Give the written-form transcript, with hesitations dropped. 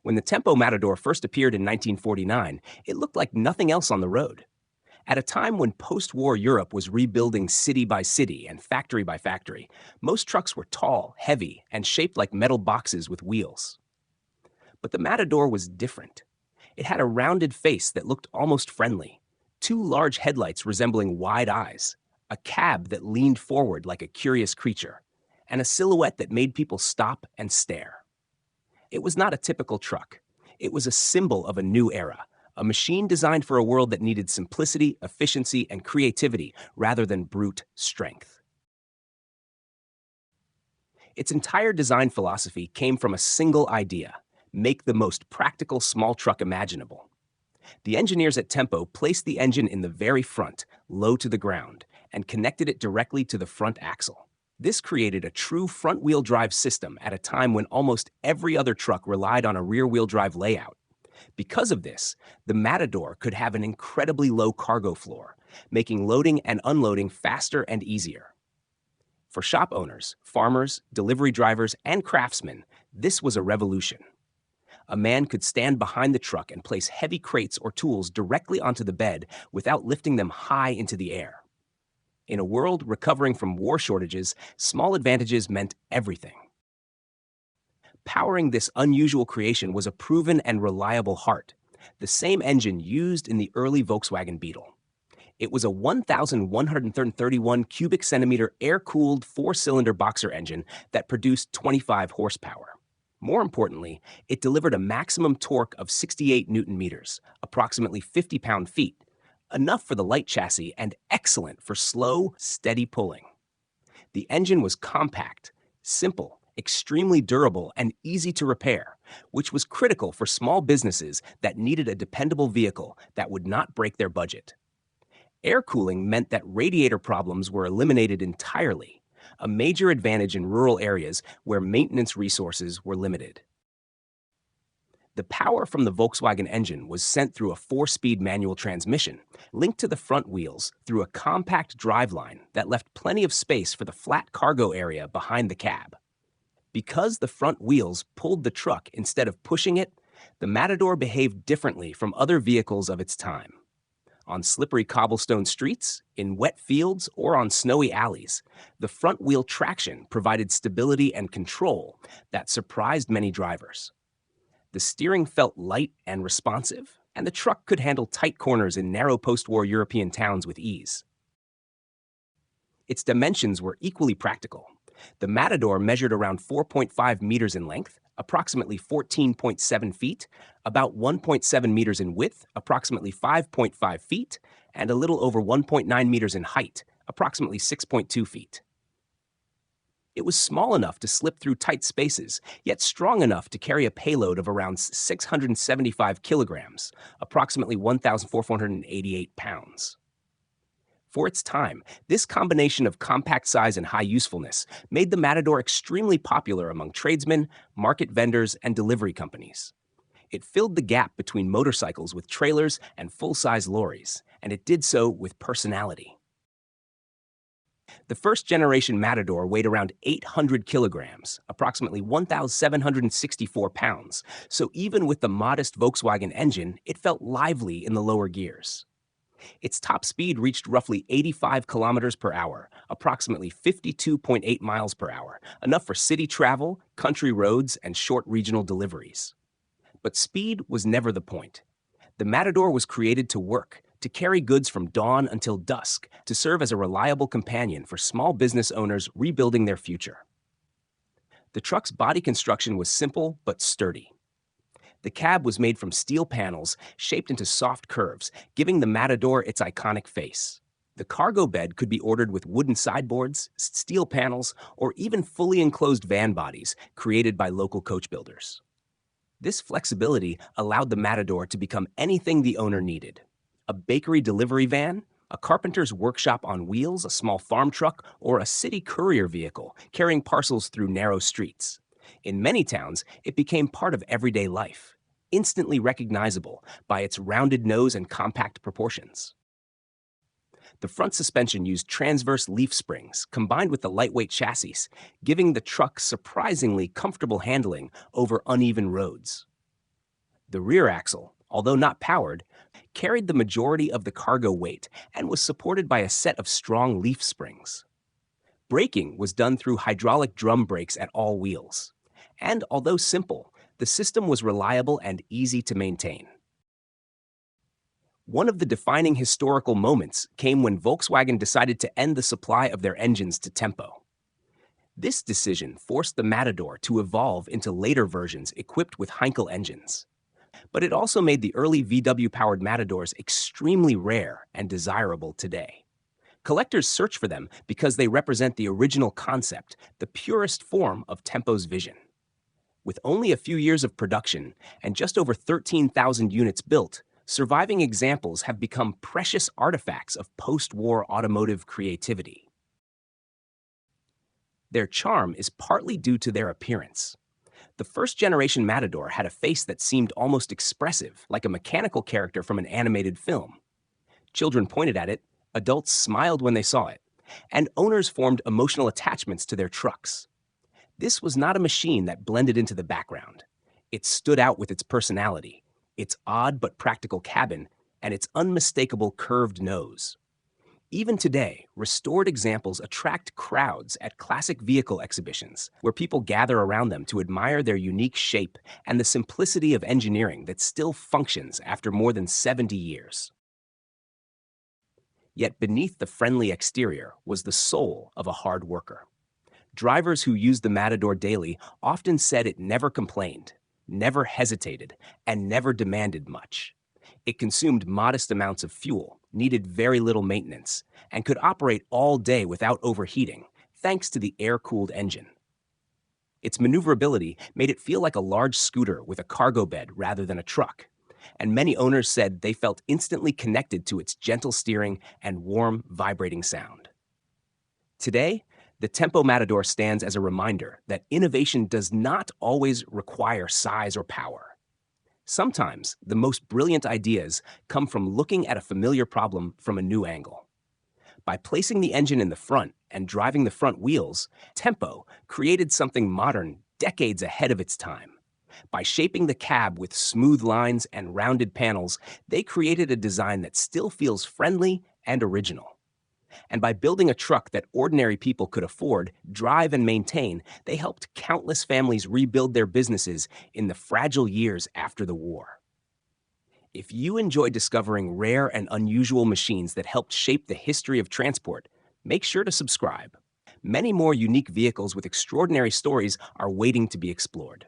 When the Tempo Matador first appeared in 1949, it looked like nothing else on the road. At a time when post-war Europe was rebuilding city by city and factory by factory, most trucks were tall, heavy, and shaped like metal boxes with wheels. But the Matador was different. It had a rounded face that looked almost friendly, two large headlights resembling wide eyes, a cab that leaned forward like a curious creature, and a silhouette that made people stop and stare. It was not a typical truck. It was a symbol of a new era, a machine designed for a world that needed simplicity, efficiency, and creativity rather than brute strength. Its entire design philosophy came from a single idea: make the most practical small truck imaginable. The engineers at Tempo placed the engine in the very front, low to the ground, and connected it directly to the front axle. This created a true front-wheel drive system at a time when almost every other truck relied on a rear-wheel drive layout. Because of this, the Matador could have an incredibly low cargo floor, making loading and unloading faster and easier. For shop owners, farmers, delivery drivers, and craftsmen, this was a revolution. A man could stand behind the truck and place heavy crates or tools directly onto the bed without lifting them high into the air. In a world recovering from war shortages, small advantages meant everything. Powering this unusual creation was a proven and reliable heart, the same engine used in the early Volkswagen Beetle. It was a 1,131 cubic centimeter air-cooled four-cylinder boxer engine that produced 25 horsepower. More importantly, it delivered a maximum torque of 68 Newton meters, approximately 50 pound-feet, enough for the light chassis and excellent for slow, steady pulling. The engine was compact, simple, extremely durable, and easy to repair, which was critical for small businesses that needed a dependable vehicle that would not break their budget. Air cooling meant that radiator problems were eliminated entirely, a major advantage in rural areas where maintenance resources were limited. The power from the Volkswagen engine was sent through a 4-speed manual transmission, linked to the front wheels through a compact driveline that left plenty of space for the flat cargo area behind the cab. Because the front wheels pulled the truck instead of pushing it, the Matador behaved differently from other vehicles of its time. On slippery cobblestone streets, in wet fields, or on snowy alleys, the front-wheel traction provided stability and control that surprised many drivers. The steering felt light and responsive, and the truck could handle tight corners in narrow post-war European towns with ease. Its dimensions were equally practical. The Matador measured around 4.5 meters in length, approximately 14.7 feet, about 1.7 meters in width, approximately 5.5 feet, and a little over 1.9 meters in height, approximately 6.2 feet. It was small enough to slip through tight spaces, yet strong enough to carry a payload of around 675 kilograms, approximately 1,488 pounds. For its time, this combination of compact size and high usefulness made the Matador extremely popular among tradesmen, market vendors, and delivery companies. It filled the gap between motorcycles with trailers and full-size lorries, and it did so with personality. The first-generation Matador weighed around 800 kilograms, approximately 1,764 pounds, so even with the modest Volkswagen engine, it felt lively in the lower gears. Its top speed reached roughly 85 kilometers per hour, approximately 52.8 miles per hour, enough for city travel, country roads, and short regional deliveries. But speed was never the point. The Matador was created to work, to carry goods from dawn until dusk, to serve as a reliable companion for small business owners rebuilding their future. The truck's body construction was simple but sturdy. The cab was made from steel panels shaped into soft curves, giving the Matador its iconic face. The cargo bed could be ordered with wooden sideboards, steel panels, or even fully enclosed van bodies created by local coach builders. This flexibility allowed the Matador to become anything the owner needed: a bakery delivery van, a carpenter's workshop on wheels, a small farm truck, or a city courier vehicle carrying parcels through narrow streets. In many towns, it became part of everyday life, instantly recognizable by its rounded nose and compact proportions. The front suspension used transverse leaf springs combined with the lightweight chassis, giving the truck surprisingly comfortable handling over uneven roads. The rear axle, although not powered, carried the majority of the cargo weight and was supported by a set of strong leaf springs. Braking was done through hydraulic drum brakes at all wheels. And although simple, the system was reliable and easy to maintain. One of the defining historical moments came when Volkswagen decided to end the supply of their engines to Tempo. This decision forced the Matador to evolve into later versions equipped with Heinkel engines. But it also made the early VW-powered Matadors extremely rare and desirable today. Collectors search for them because they represent the original concept, the purest form of Tempo's vision. With only a few years of production and just over 13,000 units built, surviving examples have become precious artifacts of post-war automotive creativity. Their charm is partly due to their appearance. The first-generation Matador had a face that seemed almost expressive, like a mechanical character from an animated film. Children pointed at it, adults smiled when they saw it, and owners formed emotional attachments to their trucks. This was not a machine that blended into the background. It stood out with its personality, its odd but practical cabin, and its unmistakable curved nose. Even today, restored examples attract crowds at classic vehicle exhibitions, where people gather around them to admire their unique shape and the simplicity of engineering that still functions after more than 70 years. Yet beneath the friendly exterior was the soul of a hard worker. Drivers who used the Matador daily often said it never complained, never hesitated, and never demanded much. It consumed modest amounts of fuel, needed very little maintenance, and could operate all day without overheating, thanks to the air-cooled engine. Its maneuverability made it feel like a large scooter with a cargo bed rather than a truck, and many owners said they felt instantly connected to its gentle steering and warm, vibrating sound. Today, the Tempo Matador stands as a reminder that innovation does not always require size or power. Sometimes, the most brilliant ideas come from looking at a familiar problem from a new angle. By placing the engine in the front and driving the front wheels, Tempo created something modern decades ahead of its time. By shaping the cab with smooth lines and rounded panels, they created a design that still feels friendly and original. And by building a truck that ordinary people could afford, drive, and maintain, they helped countless families rebuild their businesses in the fragile years after the war. If you enjoy discovering rare and unusual machines that helped shape the history of transport, make sure to subscribe. Many more unique vehicles with extraordinary stories are waiting to be explored.